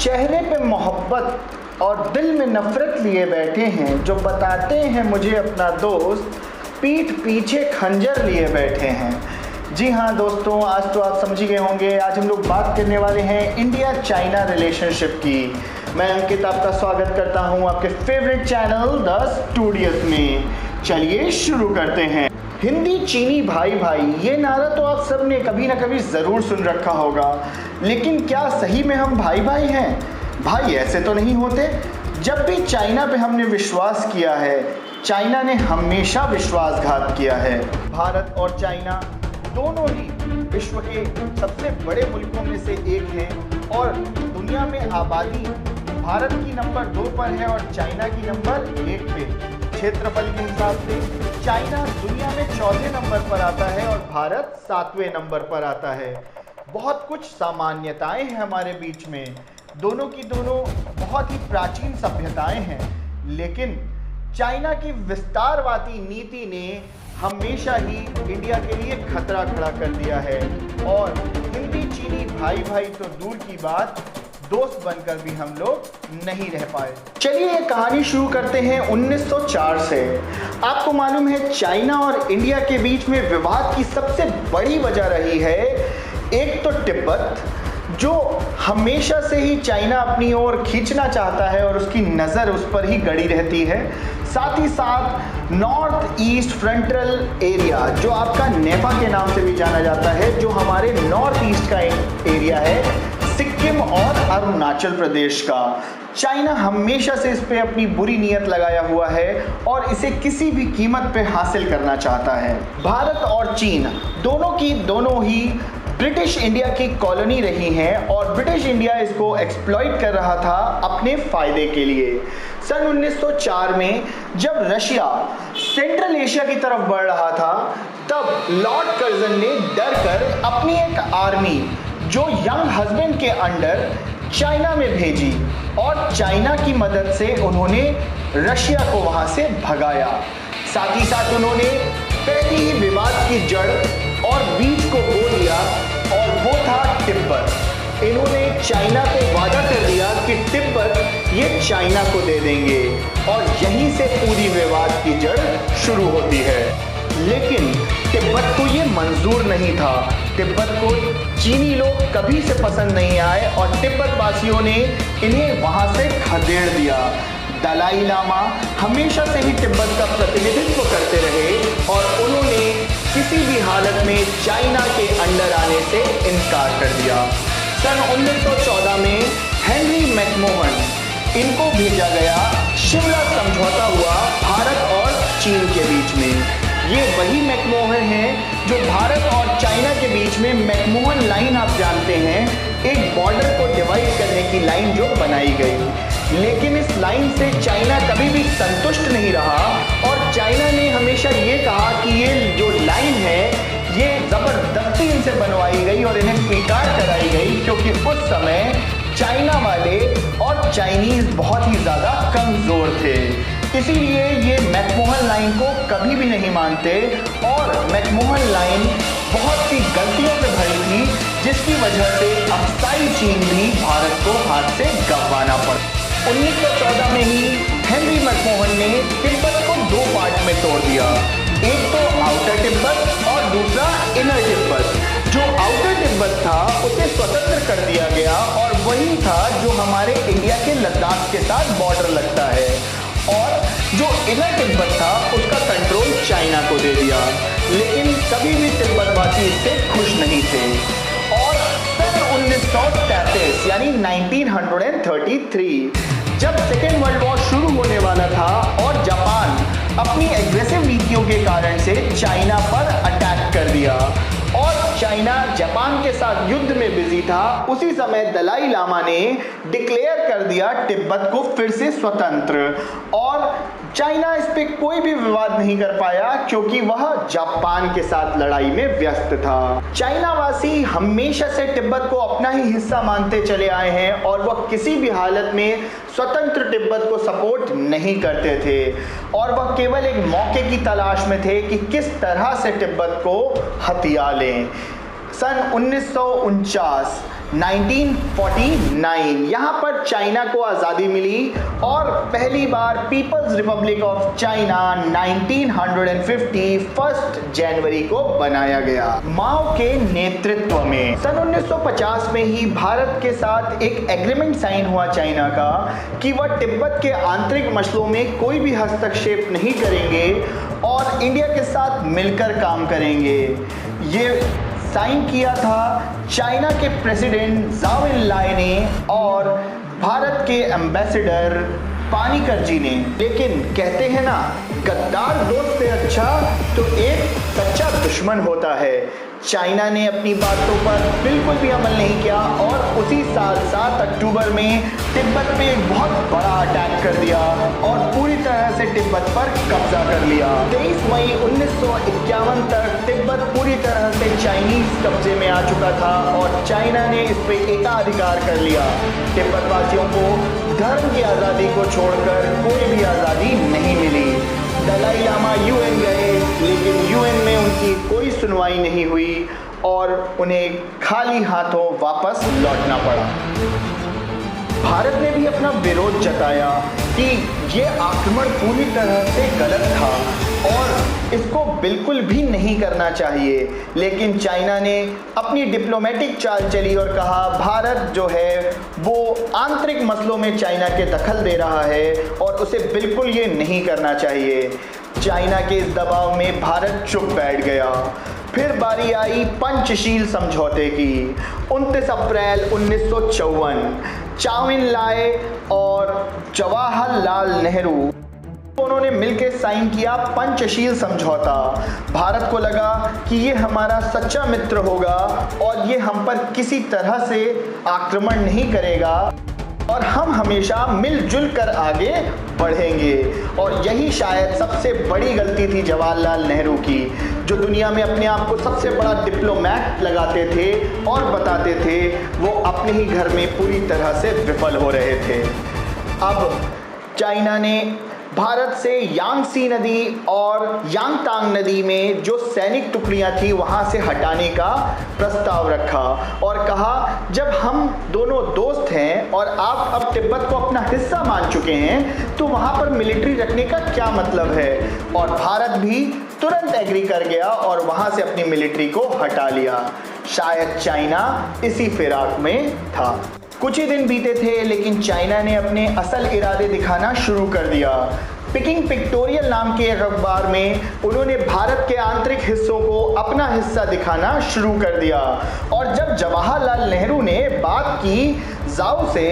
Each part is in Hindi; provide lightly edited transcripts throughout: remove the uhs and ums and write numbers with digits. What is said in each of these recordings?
चेहरे पे मोहब्बत और दिल में नफरत लिए बैठे हैं, जो बताते हैं मुझे अपना दोस्त, पीठ पीछे खंजर लिए बैठे हैं। जी हाँ दोस्तों, आज तो आप समझ गए होंगे, आज हम लोग बात करने वाले हैं इंडिया चाइना रिलेशनशिप की। मैं अंकित आपका स्वागत करता हूँ आपके फेवरेट चैनल द स्टूडियोज में। चलिए शुरू करते हैं। हिंदी चीनी भाई भाई, ये नारा तो आप सब ने कभी ना कभी ज़रूर सुन रखा होगा, लेकिन क्या सही में हम भाई भाई हैं? भाई ऐसे तो नहीं होते। जब भी चाइना पे हमने विश्वास किया है, चाइना ने हमेशा विश्वासघात किया है। भारत और चाइना दोनों ही विश्व के सबसे बड़े मुल्कों में से एक हैं और दुनिया में आबादी भारत की नंबर 2 पर है और चाइना की नंबर 1 पे। क्षेत्रफल के हिसाब से चाइना दुनिया में 4वें नंबर पर आता है और भारत 7वें नंबर पर आता है। बहुत कुछ सामान्यताएं हैं हमारे बीच में, दोनों की दोनों बहुत ही प्राचीन सभ्यताएं हैं, लेकिन चाइना की विस्तारवादी नीति ने हमेशा ही इंडिया के लिए खतरा खड़ा कर दिया है और हिंदी चीनी भाई भाई तो दूर की बात, दोस्त बनकर भी हम लोग नहीं रह पाए। चलिए ये कहानी शुरू करते हैं 1904 से। आपको मालूम है, चाइना और इंडिया के बीच में विवाद की सबसे बड़ी वजह रही है एक तो तिब्बत, जो हमेशा से ही चाइना अपनी ओर खींचना चाहता है और उसकी नज़र उस पर ही गड़ी रहती है। साथ ही साथ नॉर्थ ईस्ट फ्रंटल एरिया, जो आपका नेपा के नाम से भी जाना जाता है, जो हमारे नॉर्थ ईस्ट का एरिया है, सिक्किम और अरुणाचल प्रदेश का। चाइना हमेशा से इस पे अपनी बुरी नीयत लगाया हुआ है और इसे किसी भी कीमत पे हासिल करना चाहता है। भारत और चीन दोनों की दोनों ही ब्रिटिश इंडिया की कॉलोनी रही हैं और ब्रिटिश इंडिया इसको एक्सप्लॉइट कर रहा था अपने फायदे के लिए। सन 1904 में जब रशिया सेंट्रल एशिया की तरफ बढ़ रहा था, तब लॉर्ड कर्जन ने डर कर अपनी एक आर्मी जो यंग हस्बैंड के अंडर चाइना में भेजी और चाइना की मदद से उन्होंने रशिया को वहां से भगाया। साथ ही साथ उन्होंने पहली ही विवाद की जड़ और बीज को बो दिया और वो था तिब्बत। इन्होंने चाइना को वादा कर दिया कि तिब्बत ये चाइना को दे देंगे और यहीं से पूरी विवाद की जड़ शुरू होती है। लेकिन तिब्बत को ये मंजूर नहीं था। तिब्बत को चीनी लोग कभी से पसंद नहीं आए और तिब्बत वासियों ने इन्हें वहां से खदेड़ दिया। दलाई लामा हमेशा से ही तिब्बत का प्रतिनिधित्व करते रहे और उन्होंने किसी भी हालत में चाइना के अंडर आने से इनकार कर दिया। सन 1914 में हेनरी मैकमोहन, इनको भेजा गया। शिमला समझौता हुआ भारत और चीन के बीच में। ये वही मैकमोहन है जो भारत और चाइना के बीच में मैकमोहन लाइन, आप जानते हैं, एक बॉर्डर को डिवाइड करने की लाइन जो बनाई गई। लेकिन इस लाइन से चाइना कभी भी संतुष्ट नहीं रहा और चाइना ने हमेशा ये कहा कि ये जो लाइन है ये ज़बरदस्ती इनसे बनवाई गई और इन्हें स्वीकार कराई गई, क्योंकि उस समय चाइना वाले और चाइनीज़ बहुत ही ज़्यादा कमज़ोर थे। इसीलिए ये मैकमोहन लाइन को कभी भी नहीं मानते और मैकमोहन लाइन बहुत सी गलतियों से भरी थी, जिसकी वजह से अक्साई चीन भी भारत को हाथ से गंवाना पड़ा। 1914 में ही हेनरी मैकमोहन ने तिब्बत को 2 पार्ट में तोड़ दिया, एक तो आउटर तिब्बत और दूसरा इनर तिब्बत। जो आउटर तिब्बत था उसे स्वतंत्र कर दिया गया और वही था जो हमारे इंडिया के लद्दाख के साथ बॉर्डर लगता है, और जो इनर तिब्बत था उसका कंट्रोल चाइना को दे दिया। लेकिन कभी भी तिब्बतवासी इससे खुश नहीं थे और सन 1933 यानी 1933 जब सेकेंड वर्ल्ड वॉर शुरू होने वाला था और जापान अपनी एग्रेसिव नीतियों के कारण से चाइना पर अटैक कर दिया और चाइना जापान के साथ युद्ध में बिजी था, उसी समय दलाई लामा ने डिक्लेयर कर दिया तिब्बत को फिर से स्वतंत्र और चाइना इस पे कोई भी विवाद नहीं कर पाया क्योंकि वह जापान के साथ लड़ाई में व्यस्त था। चाइना वासी हमेशा से तिब्बत को अपना ही हिस्सा मानते चले आए हैं और वह किसी भी हालत में स्वतंत्र तिब्बत को सपोर्ट नहीं करते थे और वह केवल एक मौके की तलाश में थे कि किस तरह से तिब्बत को हथिया लें। सन 1949 1949 यहाँ पर चाइना को आज़ादी मिली और पहली बार पीपल्स रिपब्लिक ऑफ चाइना 1950 1 जनवरी को बनाया गया माओ के नेतृत्व में। सन 1950 में ही भारत के साथ एक एग्रीमेंट साइन हुआ चाइना का कि वह तिब्बत के आंतरिक मसलों में कोई भी हस्तक्षेप नहीं करेंगे और इंडिया के साथ मिलकर काम करेंगे। ये साइन किया था चाइना के प्रेसिडेंट जाओ एनलाई ने और भारत के एम्बेसडर पानीकर जी ने। लेकिन कहते हैं ना, गद्दार दोस्त से अच्छा तो एक सच्चा दुश्मन होता है। चाइना ने अपनी बातों पर बिल्कुल भी अमल नहीं किया और उसी साल 7 अक्टूबर में तिब्बत पे एक बहुत बड़ा अटैक कर दिया और पूरी तरह से तिब्बत पर कब्जा कर लिया। 23 मई 1951 तक तिब्बत पूरी तरह से चाइनीज कब्जे में आ चुका था और चाइना ने इस पे एकाधिकार कर लिया। तिब्बत वासियों को धर्म की आज़ादी को छोड़कर कोई भी आज़ादी नहीं मिली। दलाई लामा यूएन गए, लेकिन यूएन में उनकी कोई सुनवाई नहीं हुई और उन्हें खाली हाथों वापस लौटना पड़ा। भारत ने भी अपना विरोध जताया कि ये आक्रमण पूरी तरह से गलत था और इसको बिल्कुल भी नहीं करना चाहिए। लेकिन चाइना ने अपनी डिप्लोमेटिक चाल चली और कहा भारत जो है वो आंतरिक मसलों में चाइना के दखल दे रहा है और उसे बिल्कुल ये नहीं करना चाहिए। चाइना के इस दबाव में भारत चुप बैठ गया। फिर बारी आई पंचशील समझौते की। 29 अप्रैल 1954 चाओ एनलाई और जवाहरलाल नेहरू उन्होंने मिलकर साइन किया पंचशील समझौता। भारत को लगा कि ये हमारा सच्चा मित्र होगा और ये हम पर किसी तरह से आक्रमण नहीं करेगा और हम हमेशा मिलजुल कर आगे बढ़ेंगे। और यही शायद सबसे बड़ी गलती थी जवाहरलाल नेहरू की, जो दुनिया में अपने आप को सबसे बड़ा डिप्लोमैट लगाते थे और बताते थे, वो अपने ही घर में पूरी तरह से विफल हो रहे थे। अब चाइना ने भारत से यांगसी नदी और यांगतांग नदी में जो सैनिक टुकड़ियां थी वहां से हटाने का प्रस्ताव रखा और कहा जब हम दोनों दोस्त हैं और आप अब तिब्बत को अपना हिस्सा मान चुके हैं तो वहां पर मिलिट्री रखने का क्या मतलब है। और भारत भी तुरंत एग्री कर गया और वहां से अपनी मिलिट्री को हटा लिया। शायद चाइना इसी फिराक में था। कुछ ही दिन बीते थे लेकिन चाइना ने अपने असल इरादे दिखाना शुरू कर दिया। पिकिंग पिक्टोरियल नाम के एक अखबार में उन्होंने भारत के आंतरिक हिस्सों को अपना हिस्सा दिखाना शुरू कर दिया। और जब जवाहरलाल नेहरू ने बात की जाओ से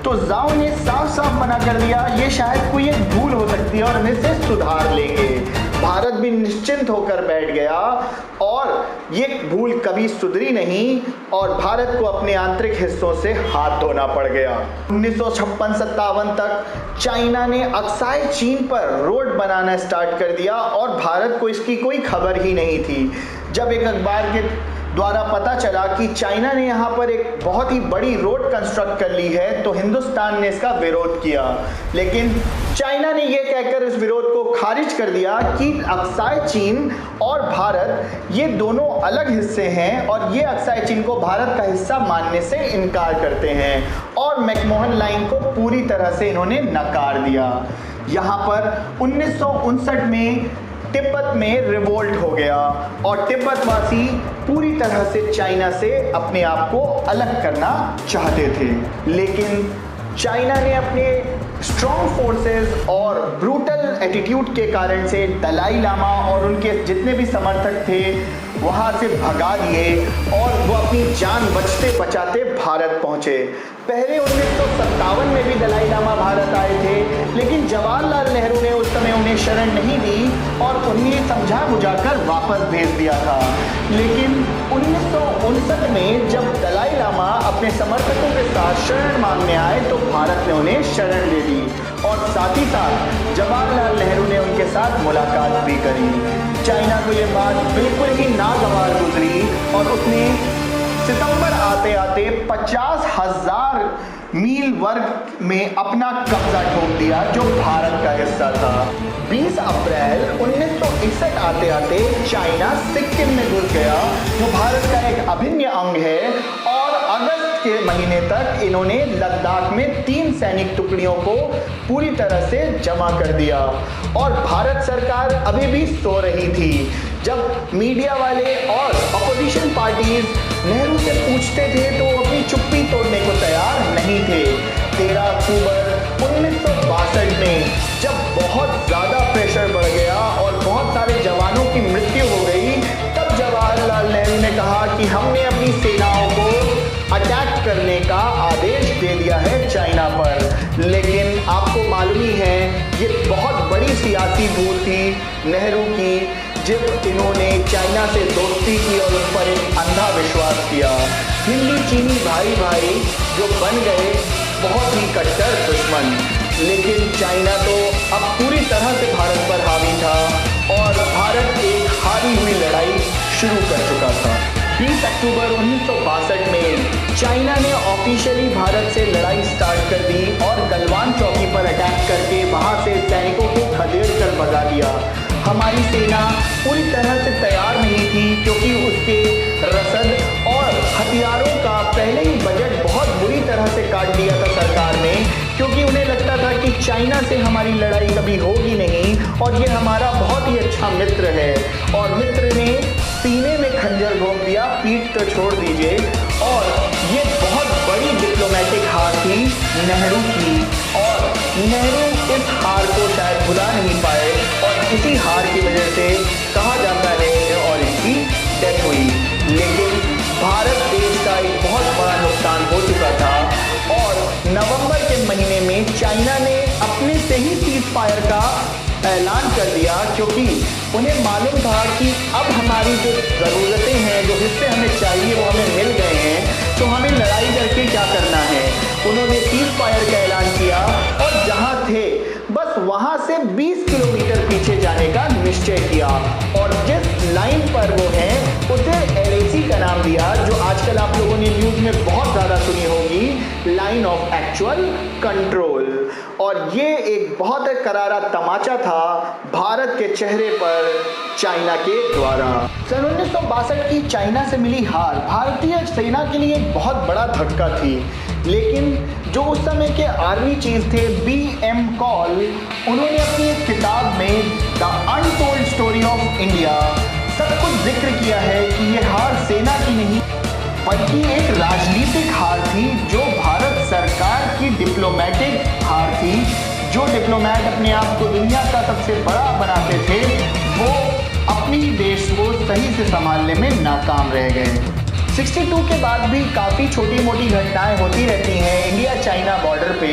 तो जाओ ने साफ साफ मना कर दिया ये शायद कोई एक भूल हो सकती है और हम इसे सुधार लेंगे। भारत भी निश्चिंत होकर बैठ गया और ये भूल कभी सुधरी नहीं और भारत को अपने आंतरिक हिस्सों से हाथ धोना पड़ गया। 1956-57 तक चाइना ने अक्साई चीन पर रोड बनाना स्टार्ट कर दिया और भारत को इसकी कोई खबर ही नहीं थी। जब एक अखबार के द्वारा पता चला कि चाइना ने यहाँ पर एक बहुत ही बड़ी रोड कंस्ट्रक्ट कर ली है तो हिंदुस्तान ने इसका विरोध किया। लेकिन चाइना ने यह कहकर इस विरोध को खारिज कर दिया कि अक्साई चीन और भारत ये दोनों अलग हिस्से हैं और ये अक्साई चीन को भारत का हिस्सा मानने से इनकार करते हैं और मैकमोहन लाइन को पूरी तरह से इन्होंने नकार दिया। यहाँ पर 1959 में तिब्बत में रिवोल्ट हो गया और तिब्बतवासी पूरी तरह से चाइना से अपने आप को अलग करना चाहते थे। लेकिन चाइना ने अपने स्ट्रॉन्ग फोर्सेस और ब्रूटल एटीट्यूड के कारण से दलाई लामा और उनके जितने भी समर्थक थे वहां से भगा दिए और वो अपनी जान बचते बचाते भारत पहुंचे। पहले 1957 में भी दलाई लामा भारत आए थे लेकिन जवाहरलाल नेहरू ने उस समय उन्हें शरण नहीं दी और उन्हें समझा बुझाकर वापस भेज दिया था। लेकिन 1959 में जब दलाई लामा अपने समर्थकों के साथ शरण मांगने आए तो भारत ने उन्हें शरण दे दी और साथ ही साथ जवाहरलाल नेहरू ने उनके साथ मुलाकात भी करी। चाइना को यह बात बिल्कुल ही नागवार गुजरी और उसने सितंबर आते आते 50,000 मील वर्ग में अपना कब्जा ठोक दिया जो भारत का हिस्सा था। 20 अप्रैल 1961 आते आते चाइना सिक्किम में घुस गया जो भारत का एक अभिन्न अंग है और अगस्त के महीने तक इन्होंने लद्दाख में 3 सैनिक टुकड़ियों को पूरी तरह से जमा कर दिया और भारत सरकार अभी भी सो रही थी जब मीडिया वाले और अपोजिशन पार्टीज नेहरू से पूछते थे तो वो अपनी चुप्पी तोड़ने को तैयार नहीं थे। 13 अक्टूबर 1962 में जब बहुत ज़्यादा प्रेशर बढ़ गया और बहुत सारे जवानों की मृत्यु हो गई, तब जवाहरलाल नेहरू ने कहा कि हमने अपनी सेनाओं को अटैक करने का आदेश दे दिया है चाइना पर। लेकिन आपको मालूम ही है ये बहुत बड़ी सियासी भूल थी नेहरू की जब इन्होंने चाइना से दोस्ती की और उस पर एक अंधा विश्वास किया। हिंदी चीनी भाई भाई जो बन गए बहुत ही कट्टर दुश्मन, लेकिन चाइना तो अब पूरी तरह से भारत पर हावी था और भारत एक हारी हुई लड़ाई शुरू कर चुका था। 20 अक्टूबर 1962 में चाइना ने ऑफिशियली भारत से लड़ाई स्टार्ट कर दी और गलवान चौकी पर अटैक करके वहां से सैनिकों को खदेड़ कर भगा दिया। हमारी सेना पूरी तरह से तैयार नहीं थी क्योंकि उसके रसद और हथियारों का पहले ही बजट बहुत बुरी तरह से काट दिया था सरकार ने, क्योंकि उन्हें लगता था कि चाइना से हमारी लड़ाई कभी होगी नहीं और ये हमारा बहुत ही अच्छा मित्र है। और मित्र ने सीने में खंजर घोंप दिया, पीठ तो छोड़ दीजिए। और ये बहुत बड़ी डिप्लोमेटिक हार थी नेहरू की और नेहरू इस हार को शायद भुला नहीं पाए और इसी हार की वजह से कहा जाता है और इसकी डेथ हुई। लेकिन भारत देश का एक बहुत बड़ा नुकसान हो चुका था और नवंबर के महीने में चाइना ने अपने से ही सीज फायर का ऐलान कर दिया, क्योंकि उन्हें मालूम था कि अब हमारी जो ज़रूरतें हैं, जो हिस्से हमें चाहिए वो हमें मिल गए हैं, तो हमें लड़ाई करके क्या करना है। उन्होंने सीज फायर का ऐलान किया और जहां थे बस वहां से 20 किलोमीटर पीछे जाने का निश्चय किया और जिस लाइन पर वो हैं उसे LAC का नाम दिया, जो आजकल आप लोगों ने न्यूज़ में बहुत ज़्यादा सुनी होगी, लाइन ऑफ एक्चुअल कंट्रोल। और ये एक बहुत करारा तमाचा था भारत के चेहरे पर चाइना के द्वारा। सन 1962 की चाइना से मिली हार भारतीय सेना के लिए एक बहुत बड़ा धक्का थी, लेकिन जो उस समय के आर्मी चीफ थे BM कॉल, उन्होंने अपनी एक किताब में the untold story of India सब कुछ जिक्र किया है कि ये हार सेना की नहीं बल्कि एक राजनीतिक हार थी, जो भारत सरकार की डिप्लोमेटिक हार थी। जो डिप्लोमेट अपने आप को दुनिया का सबसे बड़ा बनाते थे वो अपनी देश को सही से संभालने में नाकाम रह गए। 62 के बाद भी काफ़ी छोटी मोटी घटनाएं होती रहती हैं इंडिया चाइना बॉर्डर पे,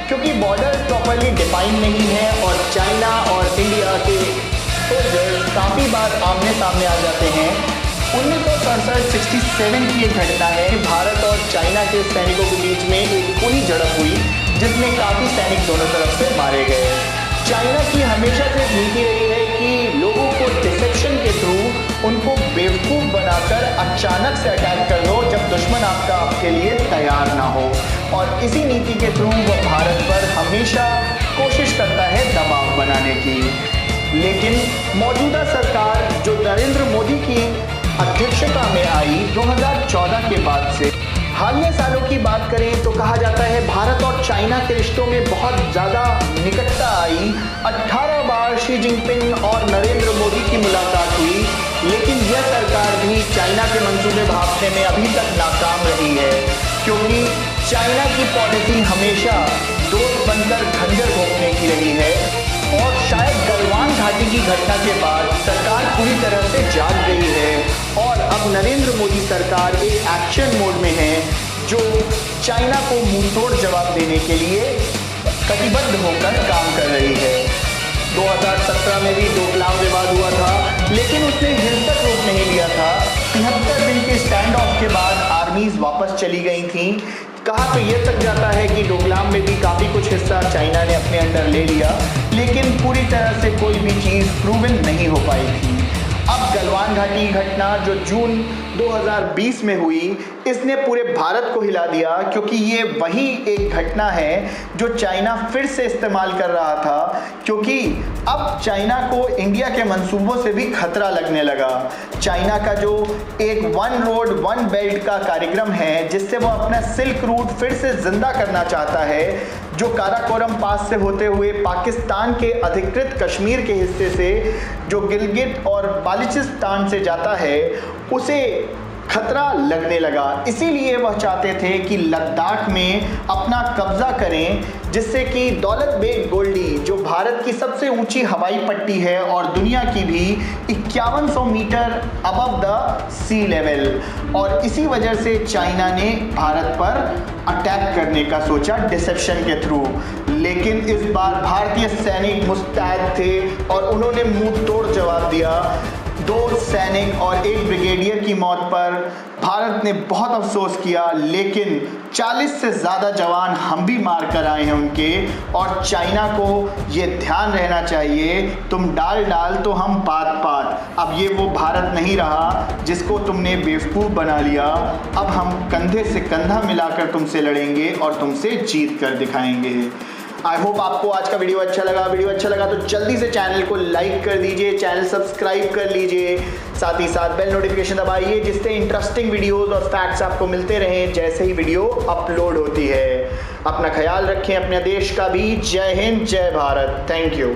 क्योंकि बॉर्डर प्रॉपरली डिफाइन नहीं है और चाइना और इंडिया के सोल्जर्स काफ़ी बार आमने सामने आ जाते हैं। 1967 की एक घटना है, भारत और चाइना के सैनिकों के बीच में एक खुली झड़प हुई जिसमें काफ़ी सैनिक दोनों तरफ से मारे गए। चाइना की हमेशा से नीति रही है कि लोगों को डिसेप्शन के थ्रू उनको बेवकूफ़ बनाकर अचानक से अटैक कर दो जब दुश्मन आपके लिए तैयार ना हो, और इसी नीति के थ्रू वो भारत पर हमेशा कोशिश करता है दबाव बनाने की। लेकिन मौजूदा सरकार जो नरेंद्र मोदी की अध्यक्षता में आई 2014 के बाद से, हालिया सालों की बात करें तो कहा जाता है भारत और चाइना के रिश्तों में बहुत ज़्यादा निकटता आई। 18 बार शी जिनपिंग और नरेंद्र मोदी की मुलाकात हुई, लेकिन यह सरकार भी चाइना के मंसूबे भांपने में अभी तक नाकाम रही है, क्योंकि चाइना की पॉलिसी हमेशा दोस्त बनकर खंजर घोंपने की रही है। और शायद गलवान घाटी की घटना के बाद सरकार पूरी तरह से जाग गई है और अब नरेंद्र मोदी सरकार एक एक्शन मोड में है, जो चाइना को मुंहतोड़ जवाब देने के लिए कटिबद्ध होकर काम कर रही है। 2017 में भी डोकलाम विवाद हुआ था, लेकिन उसने हिंसक रूप नहीं लिया था। 73 दिन के स्टैंड ऑफ के बाद आर्मीज वापस चली गई थी। कहा तो ये तक जाता है कि डोकलाम में भी काफ़ी कुछ हिस्सा चाइना ने अपने अंडर ले लिया, लेकिन पूरी तरह से कोई भी चीज़ प्रूवन नहीं हो पाई थी। अब अब गलवान घाटी की घटना जो जून 2020 में हुई, इसने पूरे भारत को हिला दिया, क्योंकि ये वही एक घटना है जो चाइना फिर से इस्तेमाल कर रहा था, क्योंकि अब चाइना को इंडिया के मंसूबों से भी खतरा लगने लगा। चाइना का जो एक वन रोड वन बेल्ट का कार्यक्रम है, जिससे वो अपना सिल्क रूट फिर से जिंदा करना चाहता है, जो काराकोरम पास से होते हुए पाकिस्तान के अधिकृत कश्मीर के हिस्से से जो गिलगित और बाल्चिस्तान से जाता है, उसे खतरा लगने लगा। इसीलिए वह चाहते थे कि लद्दाख में अपना कब्जा करें, जिससे कि दौलत बेग गोल्डी, जो भारत की सबसे ऊंची हवाई पट्टी है और दुनिया की भी 5100 metre above the sea level, और इसी वजह से चाइना ने भारत पर अटैक करने का सोचा डिसेप्शन के थ्रू। लेकिन इस बार भारतीय सैनिक मुस्तैद थे और उन्होंने मुंह तोड़ जवाब दिया। 2 सैनिक और 1 ब्रिगेडियर की मौत पर भारत ने बहुत अफसोस किया, लेकिन 40 से ज़्यादा जवान हम भी मार कर आए हैं उनके। और चाइना को ये ध्यान रहना चाहिए, तुम डाल डाल तो हम पात पात। अब ये वो भारत नहीं रहा जिसको तुमने बेवकूफ़ बना लिया। अब हम कंधे से कंधा मिलाकर तुमसे लड़ेंगे और तुमसे जीत कर दिखाएंगे। आई होप आपको आज का वीडियो अच्छा लगा तो जल्दी से चैनल को लाइक कर दीजिए, चैनल सब्सक्राइब कर लीजिए, साथ ही साथ बेल नोटिफिकेशन दबाइए, जिससे इंटरेस्टिंग वीडियोस और फैक्ट्स आपको मिलते रहें जैसे ही वीडियो अपलोड होती है। अपना ख्याल रखें, अपने देश का भी। जय हिंद, जय भारत। Thank you.